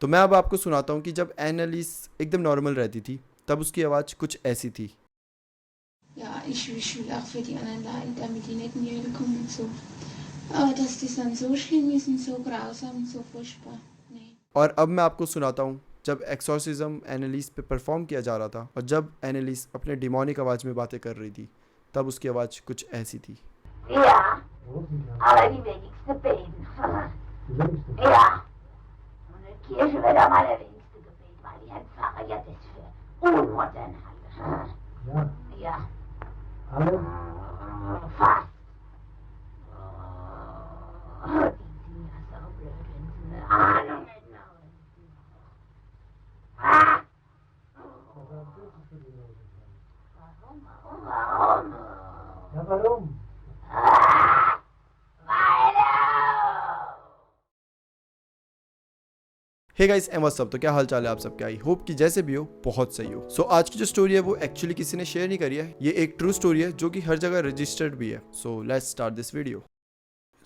तो मैं अब आपको सुनाता हूँ कि जब एनालिस एकदम नॉर्मल रहती थी तब उसकी आवाज़ कुछ ऐसी थी। Ja, ich will auch für die anderen leid, damit die nicht in die Hölle kommen und so. Aber dass das dann so schlimm ist und so grausam und so furchtbar. Nee. और अब मैं आपको सुनाता हूँ जब exorcism एनालिस पे perform किया जा रहा था और जब एनालिस अपने डिमोनिक आवाज़ में बातें कर रही थी तब उसकी आवाज़ कुछ ऐसी थी। Ja, aber die wenigste beten. Ja, und in der Kirche wird am allerwenigsten gebetet, weil die Herrn Pfarrer ja das für unmodern halten. Ja, Ja, alle. fast. Die sind ja so blöd, wenn sie eine Ahnung hätten. Ah! Warum? Ja, warum? Hey guys um what's up, तो क्या हाल चाल है आप सबके। I hope कि जैसे भी हो बहुत सही हो। सो आज की जो स्टोरी है वो एक्चुअली किसी ने शेयर नहीं करी है, ये एक ट्रू स्टोरी है जो कि हर जगह रजिस्टर्ड भी है। So let's start this video.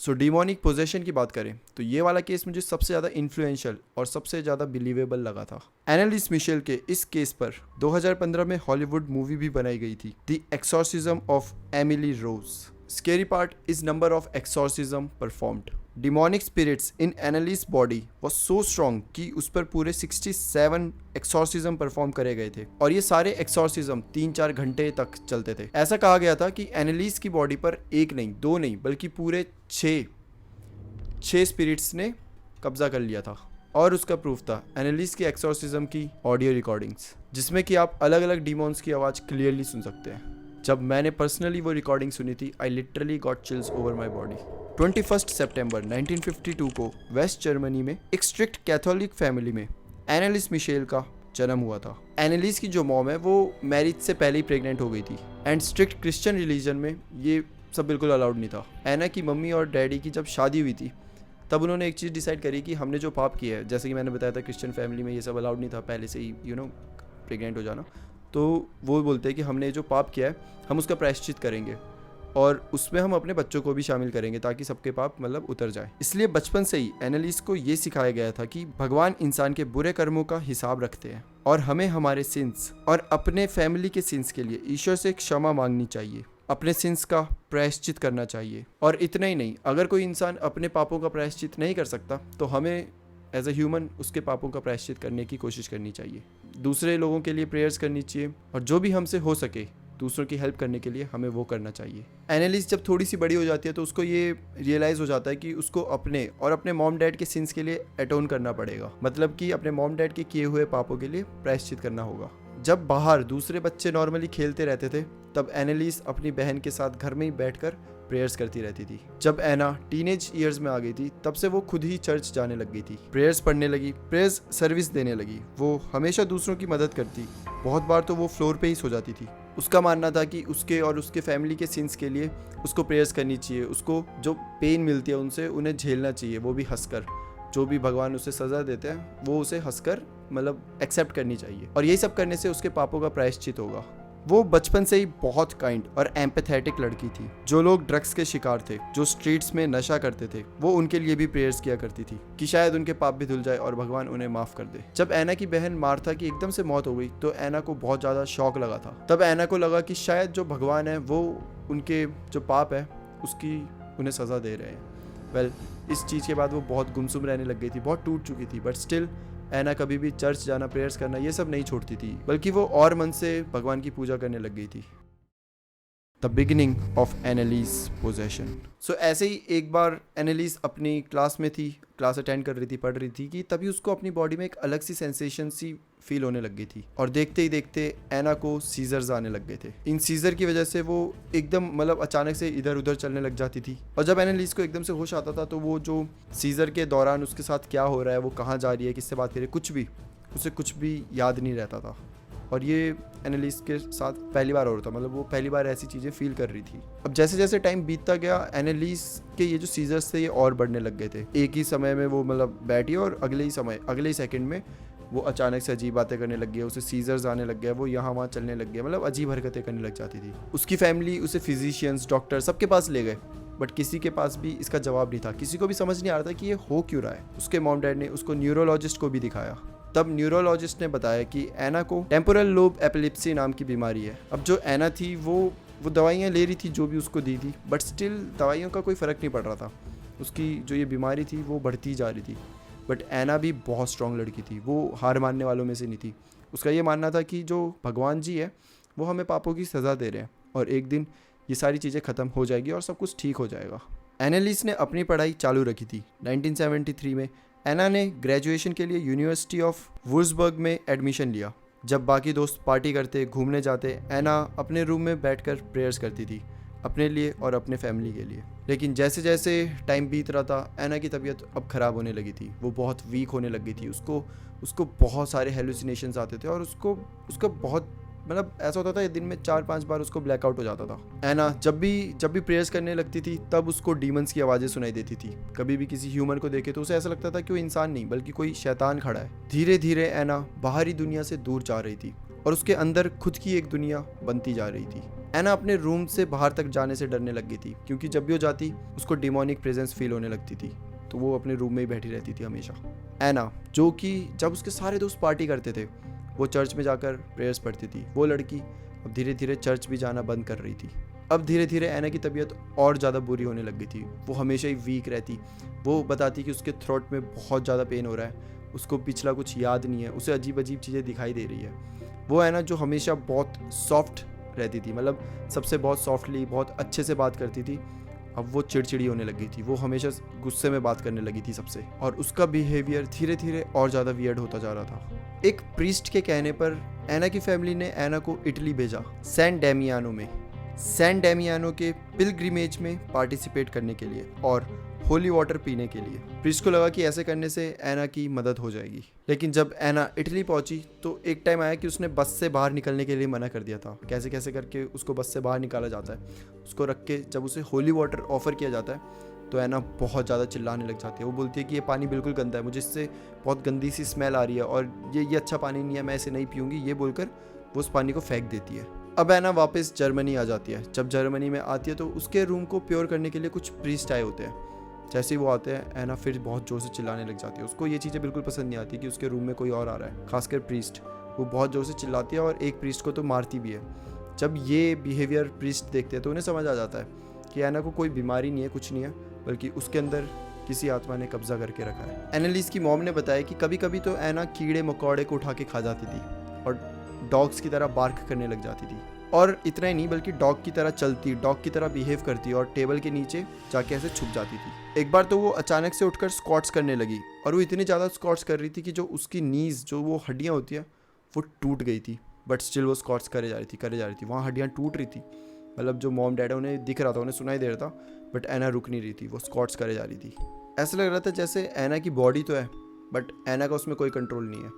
So demonic possession की बात करें तो ये वाला केस मुझे सबसे ज़्यादा इन्फ्लुएंशियल और सबसे ज़्यादा बिलीवेबल लगा था। एनालिस मिशेल के इस केस पर 2015 में हॉलीवुड मूवी भी बनाई गई थी, the exorcism of Emily Rose. Scary part is number of exorcism performed. Demonic spirits in Anneliese body was so strong कि उस पर पूरे 67 एक्सोर्सिज्म परफॉर्म करे गए थे और ये सारे एक्सोर्सिज्म 3-4 घंटे तक चलते थे। ऐसा कहा गया था कि एनालिस की बॉडी पर एक नहीं, दो नहीं, बल्कि पूरे 6 स्पिरिट्स ने कब्जा कर लिया था। और उसका प्रूफ था एनालिस की एक्सोर्सिज्म की ऑडियो रिकॉर्डिंग्स, जिसमें कि आप अलग अलग डीमॉन्स की आवाज़ क्लियरली सुन सकते हैं। जब मैंने पर्सनली वो रिकॉर्डिंग सुनी थी, I literally got chills over my body. 21 सितंबर 1952 को वेस्ट जर्मनी में एक स्ट्रिक्ट कैथोलिक फैमिली में एनालिस मिशेल का जन्म हुआ था। एनालिस की जो मॉम है वो मैरिज से पहले ही प्रेग्नेंट हो गई थी एंड स्ट्रिक्ट क्रिश्चियन रिलीजन में ये सब बिल्कुल अलाउड नहीं था। एना की मम्मी और डैडी की जब शादी हुई थी तब उन्होंने एक चीज़ डिसाइड करी कि हमने जो पाप किया है, जैसे कि मैंने बताया था क्रिश्चियन फैमिली में ये सब अलाउड नहीं था पहले से ही, प्रेग्नेंट हो जाना। तो वो बोलते हैं कि हमने जो पाप किया है हम उसका प्रायश्चित करेंगे और उसमें हम अपने बच्चों को भी शामिल करेंगे ताकि सबके पाप उतर जाए। इसलिए बचपन से ही एनालिस को ये सिखाया गया था कि भगवान इंसान के बुरे कर्मों का हिसाब रखते हैं और हमें हमारे सिंस और अपने फैमिली के सिंस के लिए ईश्वर से क्षमा मांगनी चाहिए, अपने सिंस का प्रायश्चित करना चाहिए। और इतना ही नहीं, अगर कोई इंसान अपने पापों का प्रायश्चित नहीं कर सकता तो हमें एज अ ह्यूमन उसके पापों का प्रायश्चित करने की कोशिश करनी चाहिए, दूसरे लोगों के लिए प्रेयर्स करनी चाहिए और जो भी हमसे हो सके दूसरों की हेल्प करने के लिए हमें वो करना चाहिए। एनालिस जब थोड़ी सी बड़ी हो जाती है तो उसको ये रियलाइज़ हो जाता है कि उसको अपने और अपने मॉम डैड के सिंस के लिए अटोन करना पड़ेगा, मतलब कि अपने मॉम डैड के किए हुए पापों के लिए प्रायश्चित करना होगा। जब बाहर दूसरे बच्चे नॉर्मली खेलते रहते थे तब एनालिस अपनी बहन के साथ घर में ही बैठकर प्रेयर्स करती रहती थी। जब एना टीनेज ईयर्स में आ गई थी तब से वो खुद ही चर्च जाने लग गई थी, प्रेयर्स पढ़ने लगी, प्रेयर्स सर्विस देने लगी। वो हमेशा दूसरों की मदद करती, बहुत बार तो वो फ्लोर पे ही सो जाती थी। उसका मानना था कि उसके और उसके फैमिली के सिंस के लिए उसको प्रेयर्स करनी चाहिए, उसको जो पेन मिलती है उनसे उन्हें झेलना चाहिए, वो भी हंसकर। जो भी भगवान उसे सज़ा देते हैं वो उसे हंसकर एक्सेप्ट करनी चाहिए और यही सब करने से उसके पापों का प्रायश्चित होगा। वो बचपन से ही बहुत काइंड और एम्पैथेटिक लड़की थी। जो लोग ड्रग्स के शिकार थे, जो स्ट्रीट्स में नशा करते थे, वो उनके लिए भी प्रेयर्स किया करती थी कि शायद उनके पाप भी धुल जाए और भगवान उन्हें माफ कर दे। जब एना की बहन मार्था की एकदम से मौत हो गई तो एना को बहुत ज़्यादा शौक लगा था। तब एना को लगा कि शायद जो भगवान है वो उनके जो पाप है उसकी उन्हें सज़ा दे रहे हैं। इस चीज़ के बाद वो बहुत गुमसुम रहने लग गई थी, बहुत टूट चुकी थी। बट स्टिल एना कभी भी चर्च जाना, प्रेयर्स करना ये सब नहीं छोड़ती थी, बल्कि वो और मन से भगवान की पूजा करने लग गई थी। The beginning of Anneliese possession. So ऐसे ही एक बार एनालिस अपनी क्लास में थी, क्लास अटेंड कर रही थी, पढ़ रही थी कि तभी उसको अपनी बॉडी में एक अलग सी सेंसेशन सी फील होने लग गई थी और देखते ही देखते एना को सीजर्स आने लग गए थे। इन सीजर की वजह से वो एकदम अचानक से इधर उधर चलने लग जाती थी और जब एनालिस को एकदम से होश आता था तो वो जो सीजर के दौरान उसके साथ क्या हो रहा है, वो कहाँ जा रही है, किससे बात कर रही है, उसे कुछ भी याद नहीं रहता था। और ये एनालिस के साथ पहली बार हो रहा था, वो पहली बार ऐसी चीज़ें फील कर रही थी। अब जैसे जैसे टाइम बीतता गया एनालिस के ये जो सीजर्स थे ये और बढ़ने लग गए थे। एक ही समय में वो बैठी और अगले ही सेकंड में वो अचानक से अजीब बातें करने लग गया, उसे सीजर्स आने लग गया, वो यहाँ वहाँ चलने लग गया, अजीब हरकतें करने लग जाती थी। उसकी फैमिली उसे फिजिशियंस, डॉक्टर सबके पास ले गए बट किसी के पास भी इसका जवाब नहीं था, किसी को भी समझ नहीं आ रहा था कि ये हो क्यों रहा है। उसके मॉम डैड ने उसको न्यूरोलॉजिस्ट को भी दिखाया। तब न्यूरोलॉजिस्ट ने बताया कि एना को टेम्पोरल लोब एपिलेप्सी नाम की बीमारी है। अब जो एना थी वो दवाइयाँ ले रही थी जो भी उसको दी थी, बट स्टिल दवाइयों का कोई फ़र्क नहीं पड़ रहा था। उसकी जो ये बीमारी थी वो बढ़ती जा रही थी। बट एना भी बहुत स्ट्रॉन्ग लड़की थी, वो हार मानने वालों में से नहीं थी। उसका ये मानना था कि जो भगवान जी है वो हमें पापों की सज़ा दे रहे हैं और एक दिन ये सारी चीज़ें ख़त्म हो जाएगी और सब कुछ ठीक हो जाएगा। एनालिस ने अपनी पढ़ाई चालू रखी थी। 1973 में एना ने ग्रेजुएशन के लिए यूनिवर्सिटी ऑफ वुर्जबर्ग में एडमिशन लिया। जब बाकी दोस्त पार्टी करते, घूमने जाते, एना अपने रूम में बैठकर प्रेयर्स करती थी, अपने लिए और अपने फैमिली के लिए। लेकिन जैसे जैसे टाइम बीत रहा था, एना की तबीयत अब ख़राब होने लगी थी। वो बहुत वीक होने लगी थी। उसको बहुत सारे हेलुसिनेशंस आते थे और उसको बहुत मतलब ऐसा होता था दिन में 4-5 बार उसको ब्लैकआउट हो जाता था। एना जब भी प्रेयर्स करने लगती थी तब उसको डीमंस की आवाज़ें सुनाई देती थी। कभी भी किसी ह्यूमन को देखे तो उसे ऐसा लगता था कि वो इंसान नहीं बल्कि कोई शैतान खड़ा है। धीरे धीरे एना बाहरी दुनिया से दूर जा रही थी और उसके अंदर खुद की एक दुनिया बनती जा रही थी। एना अपने रूम से बाहर तक जाने से डरने लग गई थी क्योंकि जब भी वो जाती उसको डिमोनिक प्रेजेंस फील होने लगती थी, तो वो अपने रूम में ही बैठी रहती थी हमेशा। एना जो कि जब उसके सारे दोस्त पार्टी करते थे वो चर्च में जाकर प्रेयर्स पढ़ती थी, वो लड़की अब धीरे धीरे चर्च भी जाना बंद कर रही थी। अब धीरे धीरे एना की तबीयत और ज़्यादा बुरी होने लग गई थी। वो हमेशा ही वीक रहती। वो बताती कि उसके थ्रोट में बहुत ज़्यादा पेन हो रहा है, उसको पिछला कुछ याद नहीं है, उसे अजीब अजीब चीज़ें दिखाई दे रही है। वो एना जो हमेशा बहुत सॉफ्ट रहती थी, मतलब सबसे बहुत सॉफ्टली बहुत अच्छे से बात करती थी, अब वो चिड़चिड़ी होने लगी थी। वो हमेशा गुस्से में बात करने लगी थी सबसे और उसका बिहेवियर धीरे धीरे और ज़्यादा वियर्ड होता जा रहा था। एक प्रीस्ट के कहने पर एना की फैमिली ने एना को इटली भेजा, सैन डेमियानो के पिलग्रिमेज में पार्टिसिपेट करने के लिए और होली वाटर पीने के लिए। प्रीस्ट को लगा कि ऐसे करने से एना की मदद हो जाएगी। लेकिन जब एना इटली पहुंची तो एक टाइम आया कि उसने बस से बाहर निकलने के लिए मना कर दिया था। कैसे कैसे करके उसको बस से बाहर निकाला जाता है। उसको रख के जब उसे होली वाटर ऑफर किया जाता है तो एना बहुत ज़्यादा चिल्लाने लग जाती है। वो बोलती है कि ये पानी बिल्कुल गंदा है, मुझे इससे बहुत गंदी सी स्मेल आ रही है और ये अच्छा पानी नहीं है, मैं इसे नहीं पीऊँगी। ये बोलकर वो उस पानी को फेंक देती है। अब एना वापस जर्मनी आ जाती है। जब जर्मनी में आती है तो उसके रूम को प्योर करने के लिए कुछ प्रीस्ट आए होते हैं। जैसे ही वो आते हैं एना फिर बहुत ज़ोर से चिल्लाने लग जाती है। उसको ये चीज़ें बिल्कुल पसंद नहीं आती कि उसके रूम में कोई और आ रहा है, खासकर प्रीस्ट। वो बहुत ज़ोर से चिल्लाती है और एक प्रीस्ट को तो मारती भी है। जब ये बिहेवियर प्रीस्ट देखते हैं तो उन्हें समझ आ जाता है कि एना को कोई बीमारी नहीं है, कुछ नहीं है, बल्कि उसके अंदर किसी आत्मा ने कब्जा करके रखा है। एनालिस की मॉम ने बताया कि कभी कभी तो एना कीड़े मकोड़े को उठा के खा जाती थी और डॉग्स की तरह बार्क करने लग जाती थी। और इतना ही नहीं बल्कि डॉग की तरह चलती, डॉग की तरह बिहेव करती और टेबल के नीचे जाके ऐसे छुप जाती थी। एक बार तो वो अचानक से उठकर स्क्वाट्स करने लगी और वो इतनी ज़्यादा स्क्वाट्स कर रही थी कि जो उसकी नीज़, जो वो हड्डियाँ होती हैं, वो टूट गई थी। बट स्टिल वो स्क्वाट्स करे जा रही थी। वहाँ हड्डियाँ टूट रही थी, मतलब जो मॉम डैड है उन्हें दिख रहा था, उन्हें सुनाई दे रहा था, बट एना रुक नहीं रही थी, वो स्क्वाट्स करे जा रही थी। ऐसा लग रहा था जैसे एना की बॉडी तो है बट एना का उसमें कोई कंट्रोल नहीं है।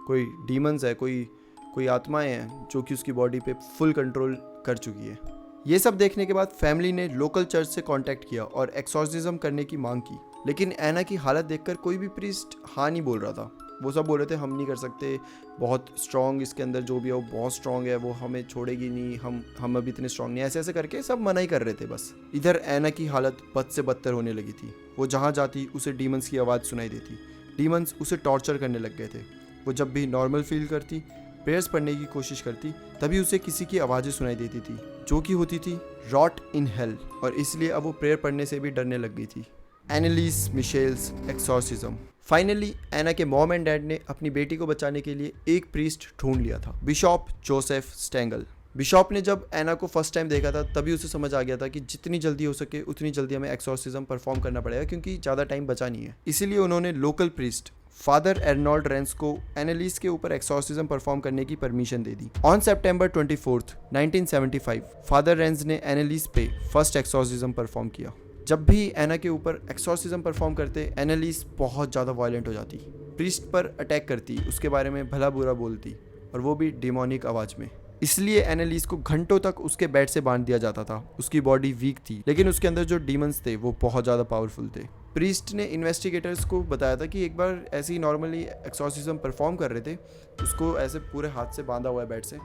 कोई डीमंस है, कोई आत्माएं हैं जो कि उसकी बॉडी पे फुल कंट्रोल कर चुकी है। ये सब देखने के बाद फैमिली ने लोकल चर्च से कांटेक्ट किया और एक्सॉर्सिज्म करने की मांग की। लेकिन एना की हालत देखकर कोई भी प्रीस्ट हाँ नहीं बोल रहा था। वो सब बोल रहे थे हम नहीं कर सकते, बहुत स्ट्रॉन्ग इसके अंदर जो भी है वो बहुत स्ट्रॉन्ग है, वो हमें छोड़ेगी नहीं, हम अभी इतने स्ट्रॉन्ग नहीं, ऐसे ऐसे करके सब मना ही कर रहे थे बस। इधर एना की हालत बद से बदतर होने लगी थी। वो जहाँ जाती उसे डीमंस की आवाज़ सुनाई देती। डीमंस उसे टॉर्चर करने लग गए थे। वो जब भी नॉर्मल फील करती, प्रेयर्स पढ़ने की कोशिश करती, तभी उसे किसी की आवाज़ें सुनाई देती थी जो कि होती थी रॉट इन हेल, और इसलिए अब वो प्रेयर पढ़ने से भी डरने लग गई थी। Anneliese Michel's exorcism. Finally Anna के मॉम एंड डैड ने अपनी बेटी को बचाने के लिए एक प्रीस्ट ढूंढ लिया था, बिशॉप जोसेफ स्टेंगल। बिशॉप ने जब एना को फर्स्ट टाइम देखा था तभी उसे समझ आ गया था कि जितनी जल्दी हो सके उतनी जल्दी हमें एक्सॉर्सिज्म परफॉर्म करना पड़ेगा क्योंकि ज़्यादा टाइम बचा नहीं है। इसीलिए उन्होंने local priest father Arnold Reigns को एनालिस के ऊपर एक्सॉर्सिज्म परफॉर्म करने की permission they the. On September 24, 1975 father Reigns ने एनालिस पे फर्स्ट एक्सॉर्सिज्म परफॉर्म किया। जब भी एना के ऊपर एक्सॉर्सिज्म परफॉर्म करते एनालिस बहुत ज़्यादा वायलेंट हो जाती, प्रीस्ट पर अटैक करती, उसके बारे में भला बुरा बोलती, और वो भी डिमोनिक आवाज़ में। इसलिए एनालिस को घंटों तक उसके बेड से बांध दिया जाता था। उसकी बॉडी वीक थी लेकिन उसके अंदर जो डीमंस थे वो बहुत ज़्यादा पावरफुल थे। प्रीस्ट ने इन्वेस्टिगेटर्स को बताया था कि एक बार ऐसे ही नॉर्मली एक्सॉर्सिज्म परफॉर्म कर रहे थे, उसको ऐसे पूरे हाथ से बांधा हुआ है बेड से,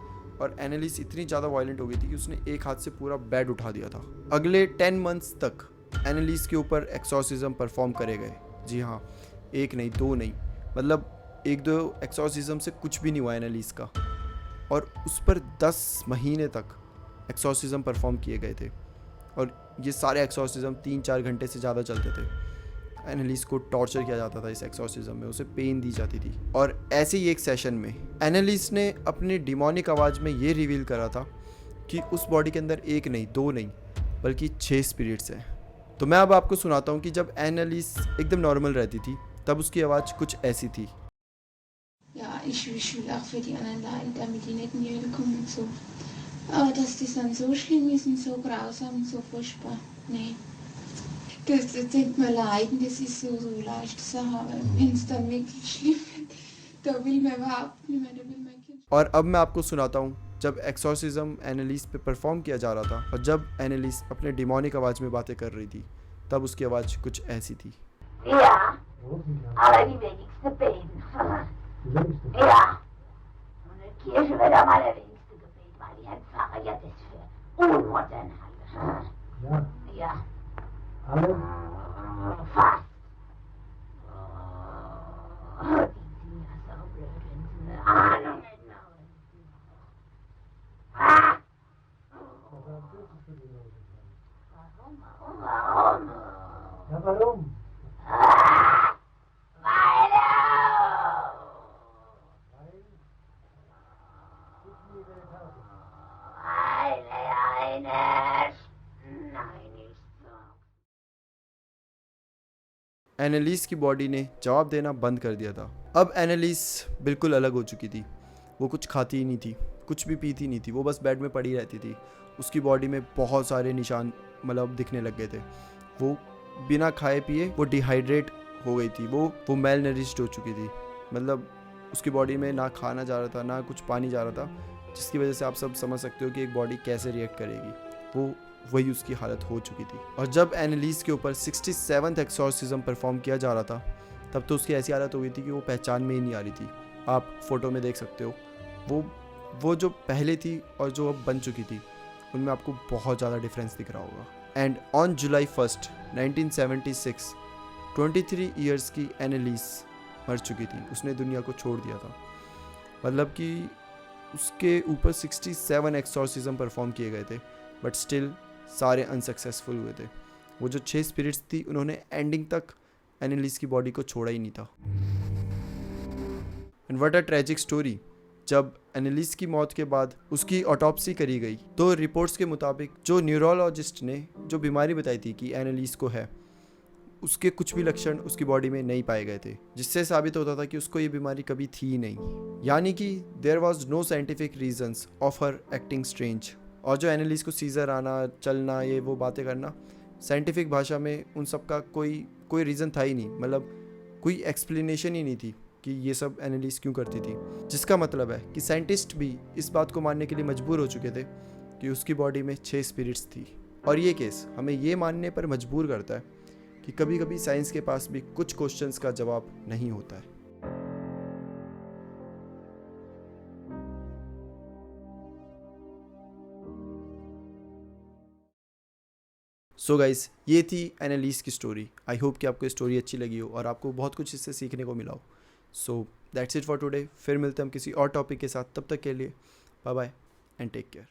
और एनालिस इतनी ज़्यादा वायलेंट हो गई थी कि उसने एक हाथ से पूरा बेड उठा दिया था। अगले 10 मंथ्स तक एनालिस के ऊपर एक्सॉर्सिज्म परफॉर्म करे गए। जी हाँ, एक नहीं, दो नहीं, मतलब एक दो एक्सॉर्सिज्म से कुछ भी नहीं हुआ एनालिस का, और उस पर 10 महीने तक एक्सॉर्सिज्म परफॉर्म किए गए थे। और ये सारे एक्सॉर्सिज्म 3-4 घंटे से ज़्यादा चलते थे। एनालिस को टॉर्चर किया जाता था इस एक्सॉर्सिज्म में, उसे पेन दी जाती थी। और ऐसे ही एक सेशन में एनालिस ने अपनी डिमोनिक आवाज़ में ये रिवील करा था कि उस बॉडी के अंदर एक नहीं, दो नहीं, बल्कि 6 स्पिरिट्स हैं। तो मैं अब आपको सुनाता हूँ कि जब एनालिस एकदम नॉर्मल रहती थी तब उसकी आवाज़ कुछ ऐसी थी। Ja, ich will auch für die anderen Leute, damit die nicht in die Hölle kommen und so. Aber dass das dann so schlimm ist und so grausam und so furchtbar, nee. Das denkt man leiden, das ist so leicht zu sagen. Wenn es dann wirklich schlimm wird, da will man überhaupt nicht mehr, da will man kein. और अब मैं आपको सुनाता हूँ जब exorcism एनालिस पे perform किया जा रहा था और जब एनालिस अपने डिमोनिक आवाज़ में बातें कर रही थी तब उसकी आवाज़ कुछ ऐसी थी। Ja, Rosen, ja. aber die wenigsten beten. Die wenigsten. Ja. Und in der Kirche wird am allerwenigsten gebetet, weil die Herrn Pfarrer ja das für unmodern halten. Ja. Ja, Alle. fast. Die sind ja so blöd, wenn sie eine Ahnung hätten. Ah! Was dürfen für die Rosen sein? Warum? Ja, warum? Weil Gucken die Welt haben. er eine... Nein, nicht so. एनालिस की body ने जवाब देना बंद कर दिया था। अब एनालिस बिल्कुल अलग हो चुकी थी। वो कुछ खाती ही नहीं थी, कुछ भी पीती नहीं थी, वो बस बेड में पड़ी रहती थी। उसकी बॉडी में बहुत सारे निशान मतलब दिखने लग गए थे। वो बिना खाए पिए वो डिहाइड्रेट हो गई थी, वो मेल नरिश्ड हो चुकी थी। मतलब उसकी बॉडी में ना खाना जा रहा था, ना कुछ पानी जा रहा था, जिसकी वजह से आप सब समझ सकते हो कि एक बॉडी कैसे रिएक्ट करेगी। वो वही उसकी हालत हो चुकी थी। और जब एनालिस के ऊपर 67th एक्सॉर्सिज्म परफॉर्म किया जा रहा था तब तो उसकी ऐसी हालत हो गई थी कि वो पहचान में ही नहीं आ रही थी। आप फोटो में देख सकते हो वो जो पहले थी और जो अब बन चुकी थी उनमें आपको बहुत ज़्यादा डिफरेंस दिख रहा होगा। And on July 1st 1976 23 years की एनालिस मर चुकी थी, उसने दुनिया को छोड़ दिया था। मतलब कि उसके ऊपर 67 एक्सॉर्सिज्म परफॉर्म किए गए थे बट स्टिल सारे अनसक्सेसफुल हुए थे। वो जो 6 स्पिरिट्स थी उन्होंने एंडिंग तक एनालिस की बॉडी को छोड़ा ही नहीं था। And what a tragic story. जब एनालिस की मौत के बाद उसकी ऑटोप्सी करी गई तो रिपोर्ट्स के मुताबिक जो न्यूरोलॉजिस्ट ने जो बीमारी बताई थी कि एनालिस को है, उसके कुछ भी लक्षण उसकी बॉडी में नहीं पाए गए थे, जिससे साबित होता था कि उसको ये बीमारी कभी थी ही नहीं। यानी कि there was no scientific reasons of her acting strange. और जो एनालिस को सीजर आना, चलना, ये वो बातें करना, साइंटिफिक भाषा में उन सब का कोई रीज़न था ही नहीं। मतलब कोई एक्सप्लेनेशन ही नहीं थी कि ये सब एनालिस क्यों करती थी। जिसका मतलब है कि साइंटिस्ट भी इस बात को मानने के लिए मजबूर हो चुके थे कि उसकी बॉडी में 6 स्पिरिट्स थी। और ये केस हमें ये मानने पर मजबूर करता है कि कभी कभी साइंस के पास भी कुछ क्वेश्चंस का जवाब नहीं होता है। सो गाइस, ये थी एनालिस की स्टोरी। आई होप कि आपको ये स्टोरी अच्छी लगी हो और आपको बहुत कुछ इससे सीखने को मिला हो। So that's it for today. फिर मिलते हैं हम किसी और टॉपिक के साथ। तब तक के लिए bye bye and take care.